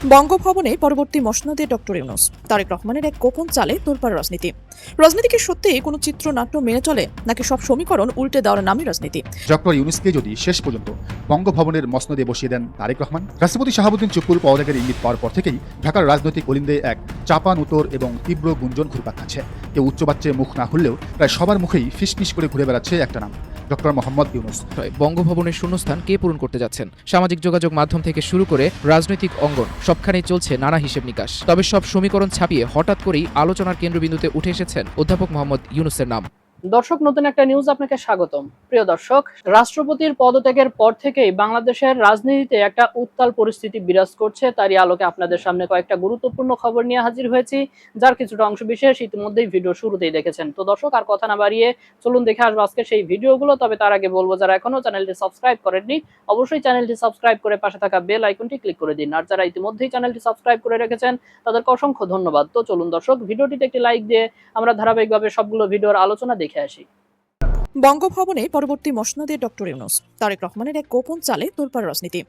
বঙ্গভবনে পরবর্তী মসনদে ডক্টর ইউনূস, তারেক রহমানের এক গোপন চালে তোলপাড় রাজনীতি। রাজনীতি কি সত্যি কোনো চিত্রনাট্য মেনে চলে, নাকি সব সমীকরণ উল্টে দেওয়ার নামই রাজনীতি? ডক্টর ইউনূসকে যদি শেষ পর্যন্ত বঙ্গভবনের মসনদে বসিয়ে দেন তারেক রহমান, রাষ্ট্রপতি শাহাবুদ্দিন চুপ্পুর পদত্যাগের ইঙ্গিত পাওয়ার পর থেকেই ঢাকার রাজনৈতিক অলিন্দে এক চাপানুতোর এবং তীব্র গুঞ্জন ঘুরপাক খাচ্ছে। কেউ উচ্চবাচ্যে মুখ না খুললেও প্রায় সবার মুখেই ফিসফিস করে ঘুরে বেড়াচ্ছে একটা নাম, ডক্টর মোহাম্মদ ইউনূস। বঙ্গভবনের শূন্যস্থান কে পূরণ করতে যাচ্ছেন? সামাজিক যোগাযোগ মাধ্যম থেকে শুরু করে রাজনৈতিক অঙ্গন সবখানেই চলছে নানা হিসেব নিকাশ। তবে সব সমীকরণ ছাপিয়ে হঠাৎ করেই আলোচনার কেন্দ্রবিন্দুতে উঠে এসেছেন অধ্যাপক মোহাম্মদ ইউনূসের নাম। দর্শক, নতুন একটা নিউজ আপনাকে স্বাগতম। প্রিয় দর্শক, রাষ্ট্রপতির পদত্যাগের পর থেকেই বাংলাদেশের রাজনীতিতে একটা উত্তাল পরিস্থিতি বিরাজ করছে। তারই আলোকে আপনাদের সামনে কয়েকটা গুরুত্বপূর্ণ খবর নিয়ে হাজির হয়েছি, যার কিছুটা অংশ বিশেষ ইতিমধ্যেই ভিডিও শুরুতেই দেখেছেন। তো দর্শক, আর কথা না বাড়িয়ে চলুন দেখে আসবো আজকে সেই ভিডিওগুলো। তবে তার আগে বলবো, যারা এখনো চ্যানেলটি সাবস্ক্রাইব করেননি, অবশ্যই চ্যানেলটি সাবস্ক্রাইব করে পাশে থাকা বেল আইকনটি ক্লিক করে দিন। আর যারা ইতিমধ্যেই চ্যানেলটি সাবস্ক্রাইব করে রেখেছেন, তাদেরকে অসংখ্য ধন্যবাদ। তো চলুন দর্শক, ভিডিওটিতে একটি লাইক দিয়ে আমরা ধারাবাহিকভাবে সবগুলো ভিডিওর আলোচনা দেখে আসি। বঙ্গভবনে পরবর্তী মসনদে ডক্টর ইউনূস, তারেক রহমানের এক গোপন চালে তোলপাড় রাজনীতি।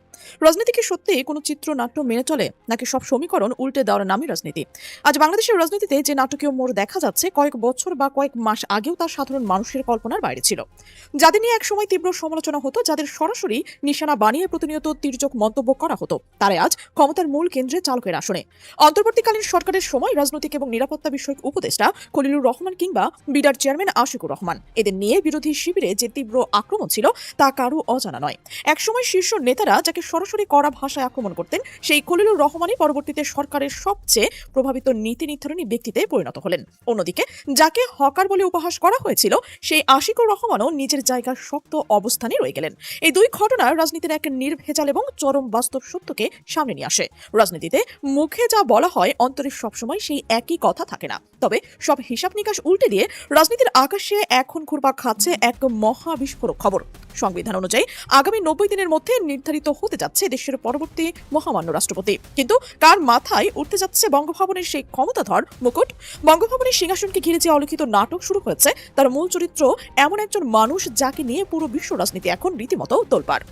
রাজনীতি কি সত্যি কোনো চিত্রনাট্য মেনে চলে, নাকি সব সমীকরণ উল্টে দেওয়ার নামই রাজনীতি? আজ বাংলাদেশের রাজনীতিতে যে নাটকীয় মোড় দেখা যাচ্ছে, কয়েক বছর বা কয়েক মাস আগেও তা সাধারণ মানুষের কল্পনার বাইরে ছিল। যাদের নিয়ে একসময় তীব্র সমালোচনা হতো, যাদের সরাসরি নিশানা বানিয়ে প্রতিনিয়ত তির্যক মন্তব্য করা হতো, তারাই আজ ক্ষমতার মূল কেন্দ্রে চালকের আসনে। অন্তর্বর্তীকালীন সরকারের সময় রাজনৈতিক এবং নিরাপত্তা বিষয়ক উপদেষ্টা খলিলুর রহমান কিংবা বিডার চেয়ারম্যান আশিকুর রহমান, এদের নিয়ে বিরোধী শিবিরে যে তীব্র আক্রমণ ছিল তা কারও অজানা নয়। একসময় শীর্ষ নেতারা যাকে সরাসরি কড়া ভাষায় আক্রমণ করতেন, সেই খলিলুর রহমানই পরবর্তীতে সরকারের সবচেয়ে প্রভাবিত নীতি নির্ধারণী ব্যক্তিতে পরিণত হলেন। অন্যদিকে যাকে হকার বলে উপহাস করা হয়েছিল, সেই আশিকুর রহমানও নিজের জায়গার শক্ত অবস্থানে রয়ে গেলেন। এই দুই ঘটনা রাজনীতির এক নির্ভেজাল এবং চরম বাস্তব সত্যকে সামনে নিয়ে আসে। রাজনীতিতে মুখে যা বলা হয়, অন্তরে সবসময় সেই একই কথা থাকে না। তবে সব হিসাব নিকাশ উল্টে দিয়ে রাজনীতির আকাশে এখন ঘুরপাক খাচ্ছে এক মহা বিস্ফোরক খবর। সংবিধান অনুযায়ী আগামী 90 দিনের মধ্যে নির্ধারিত হতে যাচ্ছে দেশের পরবর্তী মহামান্য রাষ্ট্রপতি। কিন্তু কার মাথায় উঠতে যাচ্ছে বঙ্গভবনের সেই ক্ষমতাধর মুকুট? বঙ্গভবনের সিংহাসনকে ঘিরে যে অলিখিত নাটক শুরু হয়েছে, তার মূল চরিত্র এমন একজন মানুষ যাকে নিয়ে পুরো বিশ্ব রাজনীতি এখন রীতিমতো তোলপাড়।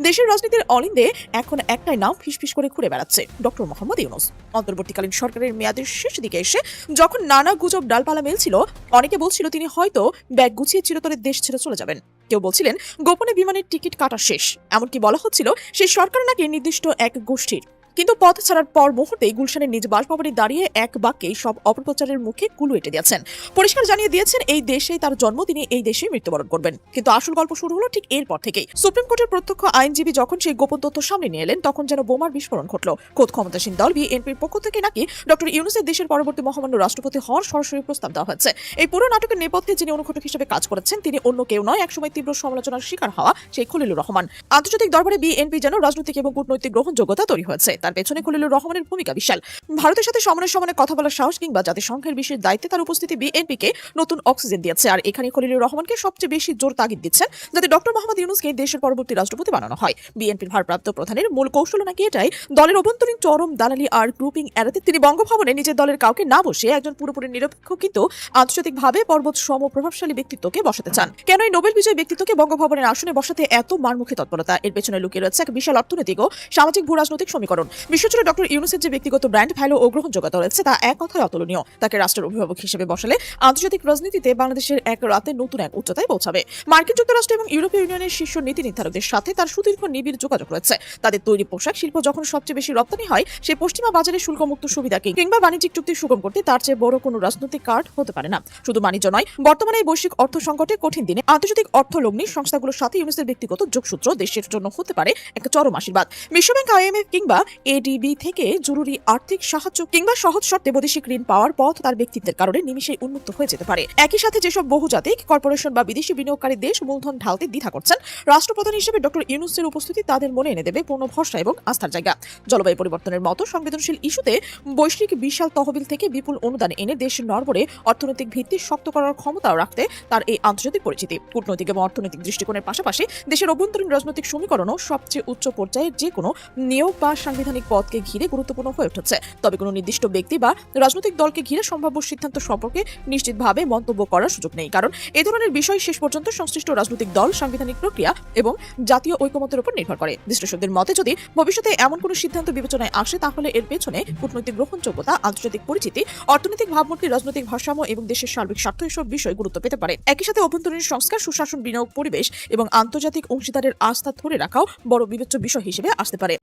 দেশের রাজনীতির অলিন্দে এখন একটাই নাম ফিসফিস করে ঘুরে বেড়াচ্ছে, ডক্টর মোহাম্মদ ইউনূস। অন্তর্বর্তীকালীন সরকারের মেয়াদের শেষ দিকে এসে যখন নানা গুজব ডালপালা মেলছিল, অনেকে বলছিল তিনি হয়তো ব্যাগ গুছিয়ে চিরতরে দেশ ছেড়ে চলে যাবেন। কেউ বলছিলেন গোপনে বিমানের টিকিট কাটা শেষ। এমনকি বলা হচ্ছিল সেই সরকার নাকি নির্দিষ্ট এক গোষ্ঠীর। কিন্তু পথ ছাড়ার পর মুহূর্তেই গুলশানের নিজ বাসভবনে দাঁড়িয়ে এক বাক্যেই সব অপপ্রচারের মুখে কুলু এঁটে দিয়েছেন। পরিষ্কার জানিয়ে দিয়েছেন এই দেশেই তার জন্ম, তিনি এই দেশেই মৃত্যুবরণ করবেন। কিন্তু আসল গল্প শুরু হলো ঠিক এরপর থেকেই। সুপ্রিম কোর্টের প্রত্যক্ষ আইনজীবী যখন সেই গোপন তথ্য সামনে নিয়ে এলেন, তখন যেন বোমার বিস্ফোরণ ঘটল। খোদ ক্ষমতাসীন দল বিএনপির পক্ষ থেকে নাকি ডক্টর ইউনূসের দেশের পরবর্তী মহামান্য রাষ্ট্রপতি হওয়ার সরাসরি প্রস্তাব দেওয়া হয়েছে। এই পুরো নাটকের নেপথ্যে যিনি অনুঘটক হিসেবে কাজ করেছেন, তিনি অন্য কেউ নয়, একসময় তীব্র সমালোচনার শিকার হওয়া সেই খলিলুর রহমান। আন্তর্জাতিক দরবারে বিএনপি যেন রাজনৈতিক এবং কূটনৈতিক গ্রহণযোগ্যতা তৈরি হয়েছে। তার পেছনে খলিলুর রহমানের ভূমিকা বিশাল। ভারতের সাথে সমানে সমানে কথা বলার সাহস কিংবা জাতিসংঘের বিশেষ দায়িত্বে তার উপস্থিতি বিএনপিকে নতুন অক্সিজেন দিয়েছে। আর এখানে খলিলুর রহমানকে সবচেয়ে বেশি জোর তাগিদ দিচ্ছেন যাতে ডক্টর মোহাম্মদ ইউনূসকে দেশের পরবর্তী রাষ্ট্রপতি বানানো হয়। বিএনপির ভারপ্রাপ্ত প্রধানের মূল কৌশল নাকি এটাই, দলের অভ্যন্তরীণ চরম দালালি আর গ্রুপিং এড়াতে তিনি বঙ্গভবনে নিজের দলের কাউকে না বসে একজন পুরোপুরি নিরপেক্ষ কিন্তু আন্তর্জাতিকভাবে পর্বত সম প্রভাবশালী ব্যক্তিত্বকে বসাতে চান। কেন এই নোবেল বিজয়ী ব্যক্তিত্বকে বঙ্গভবনের আসনে বসাতে এত মারমুখী তৎপরতা? এর পেছনে লুকিয়ে রয়েছে এক বিশাল অর্থনৈতিক ও সামাজিক ভূ রাজনৈতিক সমীকরণ। বিশ্বজুড়ে ডক্টর ইউনূসের যে ব্যক্তিগত ব্র্যান্ড ভ্যালু ও গ্রহণযোগ্যতা রয়েছে, তা এক কথায় অতুলনীয়। তাকে রাষ্ট্রের অভিভাবক হিসেবে বসালে আন্তর্জাতিক রাজনীতিতে বাংলাদেশের এক রাতে নতুন এক উচ্চতায় পৌঁছাবে। মার্কিন যুক্তরাষ্ট্র এবং ইউরোপীয় ইউনিয়নের শীর্ষ নীতি নির্ধারকদের সাথে তার সুদীর্ঘ নিবিড় যোগাযোগ রয়েছে। তাদের তৈরি পোশাক শিল্প যখন সবচেয়ে বেশি রপ্তানি হয়, সেই পশ্চিমা বাজারে শুল্কমুক্ত সুবিধাকে কিংবা বাণিজ্যিক চুক্তি সুগম করতে তার চেয়ে বড় কোনো রাজনৈতিক কার্ড হতে পারে না। শুধু বাণিজ্য নয়, বর্তমানে এই বৈশ্বিক অর্থ সংকটের কঠিন দিনে আন্তর্জাতিক অর্থলগ্নি সংস্থাগুলোর সাথে ইউনূসের ব্যক্তিগত যোগসূত্র দেশের জন্য হতে পারে এক চরম আশীর্বাদ। বিশ্বব্যাংক, আইএমএফ কিংবা এডিবি থেকে জরুরি আর্থিক সাহায্য কিংবা সহজ শর্তে বৈদেশিক ঋণ পাওয়ার পথ তার ব্যক্তিত্বের কারণে নিমিষেই উন্মুক্ত হয়ে যেতে পারে। একই সাথে যেসব বহুজাতিক কর্পোরেশন বা বিদেশি বিনিয়োগকারী দেশ মূলধন ঢালতে দ্বিধা করছেন, রাষ্ট্রপ্রধান হিসেবে ডক্টর ইউনূসের উপস্থিতি তাদের মনে এনে দেবে পূর্ণ ভরসা এবং আস্থার জায়গা। জলবায়ু পরিবর্তনের মতো সংবেদনশীল ইস্যুতে বৈশ্বিক বিশাল তহবিল থেকে বিপুল অনুদান এনে দেশের নড়বড়ে অর্থনৈতিক ভিত্তি শক্ত করার ক্ষমতাও রাখতে তার এই আন্তর্জাতিক পরিচিতি। কূটনৈতিক এবং অর্থনৈতিক দৃষ্টিকোণের পাশাপাশি দেশের অভ্যন্তরীণ রাজনৈতিক সমীকরণও সবচেয়ে উচ্চ পর্যায়ের যে কোনো নিয়োগ বা সাংবিধানিক সাংবিধানিক পদকে ঘিরে গুরুত্বপূর্ণ হয়ে উঠেছে। তবে কোনো নির্দিষ্ট ব্যক্তি বা রাজনৈতিক দলকে ঘিরে সম্ভাব্য সিদ্ধান্ত সম্পর্কে নিশ্চিতভাবে মন্তব্য করার সুযোগ নেই, কারণ এ ধরনের বিষয় শেষ পর্যন্ত সংশ্লিষ্ট রাজনৈতিক দল, সাংবিধানিক প্রক্রিয়া এবং জাতীয় ঐকমত্যের উপর নির্ভর করে। বিশ্লেষকদের মতে, যদি ভবিষ্যতে এমন কোনো সিদ্ধান্ত বিবেচনায় আসে, তাহলে এর পেছনে কূটনৈতিক গ্রহণযোগ্যতা, আন্তর্জাতিক পরিচিতি, অর্থনৈতিক ভাবমূর্তি, রাজনৈতিক ভারসাম্য এবং দেশের সার্বিক স্বার্থ এসব বিষয় গুরুত্ব পেতে পারে। একই সাথে অভ্যন্তরীণ সংস্কার, সুশাসন, বিনিয়োগ পরিবেশ এবং আন্তর্জাতিক অংশীদারের আস্থা ধরে রাখাও বড় বিবেচ্য বিষয় হিসেবে আসতে পারে।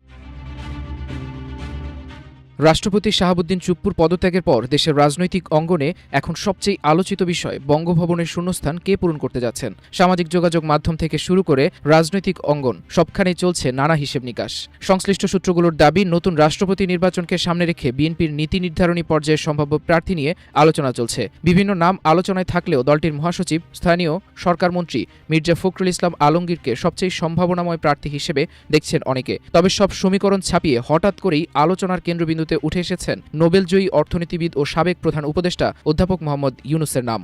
রাষ্ট্রপতি শাহাবুদ্দিন চুপ্পুর পদত্যাগের পর দেশের রাজনৈতিক অঙ্গনে এখন সবচেয়ে আলোচিত বিষয় বঙ্গভবনের শূন্যস্থান কে পূরণ করতে যাচ্ছেন। সামাজিক যোগাযোগ মাধ্যম থেকে শুরু করে রাজনৈতিক অঙ্গন সবখানেই চলছে নানা হিসেব নিকাশ। সংশ্লিষ্ট সূত্রগুলোর দাবি, নতুন রাষ্ট্রপতি নির্বাচনকে সামনে রেখে বিএনপির নীতি নির্ধারণী পর্যায়ে সম্ভাব্য প্রার্থী নিয়ে আলোচনা চলছে। বিভিন্ন নাম আলোচনায় থাকলেও দলটির মহাসচিব, স্থানীয় সরকারমন্ত্রী মির্জা ফখরুল ইসলাম আলমগীরকে সবচেয়ে সম্ভাবনাময় প্রার্থী হিসেবে দেখছেন অনেকে। তবে সব সমীকরণ ছাপিয়ে হঠাৎ করেই আলোচনার কেন্দ্রবিন্দু উঠে এসেছেন নোবেলজয়ী অর্থনীতিবিদ ও সাবেক প্রধান উপদেষ্টা অধ্যাপক মোহাম্মদ ইউনূসের নাম।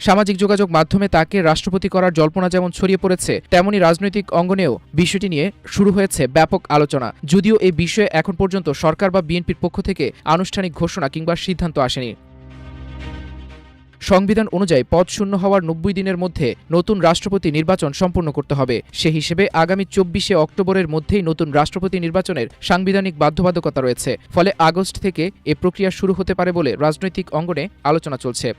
সামাজিক যোগাযোগ মাধ্যমে তাকে রাষ্ট্রপতি করার জল্পনা যেমন ছড়িয়ে পড়েছে, তেমনি রাজনৈতিক অঙ্গনেও বিষয়টি নিয়ে শুরু হয়েছে ব্যাপক আলোচনা। যদিও এই বিষয়ে এখন পর্যন্ত সরকার বা বিএনপির পক্ষ থেকে আনুষ্ঠানিক ঘোষণা কিংবা সিদ্ধান্ত আসেনি। সংবিধান অনুযায়ী পদ শূন্য হওয়ার 90 দিনের মধ্যে নতুন রাষ্ট্রপতি নির্বাচন সম্পন্ন করতে হবে। সে হিসেবে আগামী 24শে অক্টোবরের মধ্যেই নতুন রাষ্ট্রপতি নির্বাচনের সাংবিধানিক বাধ্যবাধকতা রয়েছে। ফলে আগস্ট থেকে এ প্রক্রিয়া শুরু হতে পারে বলে রাজনৈতিক অঙ্গনে আলোচনা চলছে।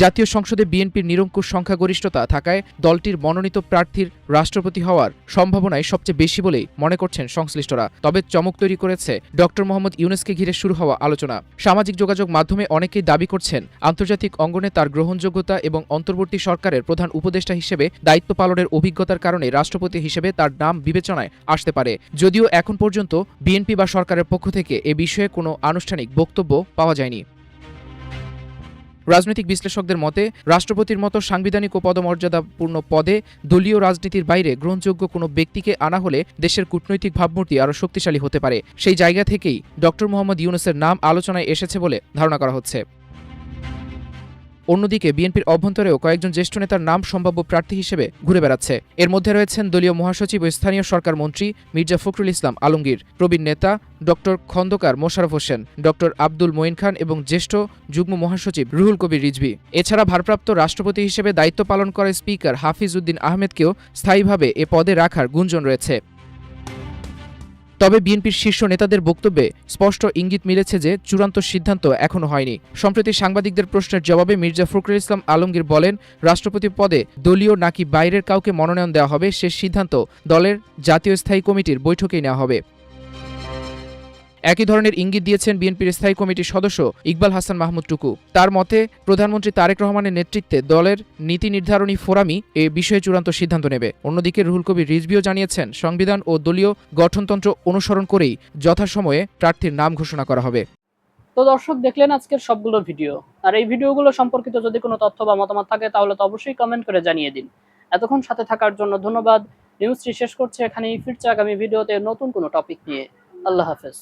জাতীয় সংসদে বিএনপির নিরঙ্কুশ সংখ্যাগরিষ্ঠতা থাকায় দলটির মনোনীত প্রার্থীর রাষ্ট্রপতি হওয়ার সম্ভাবনাই সবচেয়ে বেশি বলেই মনে করছেন সংশ্লিষ্টরা। তবে চমক তৈরি করেছে ডক্টর মোহাম্মদ ইউনূসকে ঘিরে শুরু হওয়া আলোচনা। সামাজিক যোগাযোগ মাধ্যমে অনেকেই দাবি করছেন, আন্তর্জাতিক অঙ্গনে তার গ্রহণযোগ্যতা এবং অন্তর্বর্তী সরকারের প্রধান উপদেষ্টা হিসেবে দায়িত্ব পালনের অভিজ্ঞতার কারণে রাষ্ট্রপতি হিসেবে তার নাম বিবেচনায় আসতে পারে। যদিও এখন পর্যন্ত বিএনপি বা সরকারের পক্ষ থেকে এ বিষয়ে কোনো আনুষ্ঠানিক বক্তব্য পাওয়া যায়নি। রাজনৈতিক বিশ্লেষকদের মতে, রাষ্ট্রপতির মতো সাংবিধানিক ও পদমর্যাদাপূর্ণ পদে দলীয় রাজনীতির বাইরে গ্রহণযোগ্য কোনো ব্যক্তিকে আনা হলে দেশের কূটনৈতিক ভাবমূর্তি আরও শক্তিশালী হতে পারে। সেই জায়গা থেকেই ডক্টর মোহাম্মদ ইউনূসের নাম আলোচনায় এসেছে বলে ধারণা করা হচ্ছে। অন্যদিকে বিএনপির অভ্যন্তরেও কয়েকজন জ্যেষ্ঠ নেতার নাম সম্ভাব্য প্রার্থী হিসেবে ঘুরে বেড়াচ্ছে। এর মধ্যে রয়েছেন দলীয় মহাসচিব ও স্থানীয় সরকার মন্ত্রী মির্জা ফখরুল ইসলাম আলমগীর, প্রবীণ নেতা ডক্টর খন্দকার মোশাররফ হোসেন, ডক্টর আব্দুল মঈন খান এবং জ্যেষ্ঠ যুগ্ম মহাসচিব রুহুল কবির রিজভী। এছাড়া ভারপ্রাপ্ত রাষ্ট্রপতি হিসেবে দায়িত্ব পালন করা স্পিকার হাফিজ উদ্দিন আহমেদকেও স্থায়ীভাবে এ পদে রাখার গুঞ্জন রয়েছে। তবে বিএনপির শীর্ষ নেতাদের বক্তব্যে স্পষ্ট ইঙ্গিত মিলেছে যে চূড়ান্ত সিদ্ধান্ত এখনো হয়নি। সম্প্রতি সাংবাদিকদের প্রশ্নের জবাবে মির্জা ফখরুল ইসলাম আলমগীর বলেন, রাষ্ট্রপতি পদে দলীয় নাকি বাইরের কাউকে মনোনয়ন দেওয়া হবে সে সিদ্ধান্ত দলের জাতীয় স্থায়ী কমিটির বৈঠকেই নেওয়া হবে। একই ধরনের ইঙ্গিত দিয়েছেন বিএনপির স্থায়ী কমিটির সদস্য ইকবাল হাসান মাহমুদ টুকু। তার মতে, প্রধানমন্ত্রী তারেক রহমানের নেতৃত্বে দলের নীতি নির্ধারণী ফোরামই এ বিষয়ে চূড়ান্ত সিদ্ধান্ত নেবে। অন্যদিকে রুহুল কবির রিজভীও জানিয়েছেন, সংবিধান ও দলীয় গঠনতন্ত্র অনুসরণ করেই যথাসময়ে প্রার্থীর নাম ঘোষণা করা হবে। তো দর্শক, দেখলেন আজকের সবগুলো ভিডিও। আর এই ভিডিওগুলো সম্পর্কিত যদি কোনো তথ্য বা মতামত থাকে তাহলে তো অবশ্যই কমেন্ট করে জানিয়ে দিন। এতক্ষণ সাথে থাকার জন্য ধন্যবাদ। নিউজটি শেষ করছে এখানেই, ফিরছে আগামী ভিডিওতে নতুন কোনো টপিক নিয়ে। আল্লাহ হাফেজ।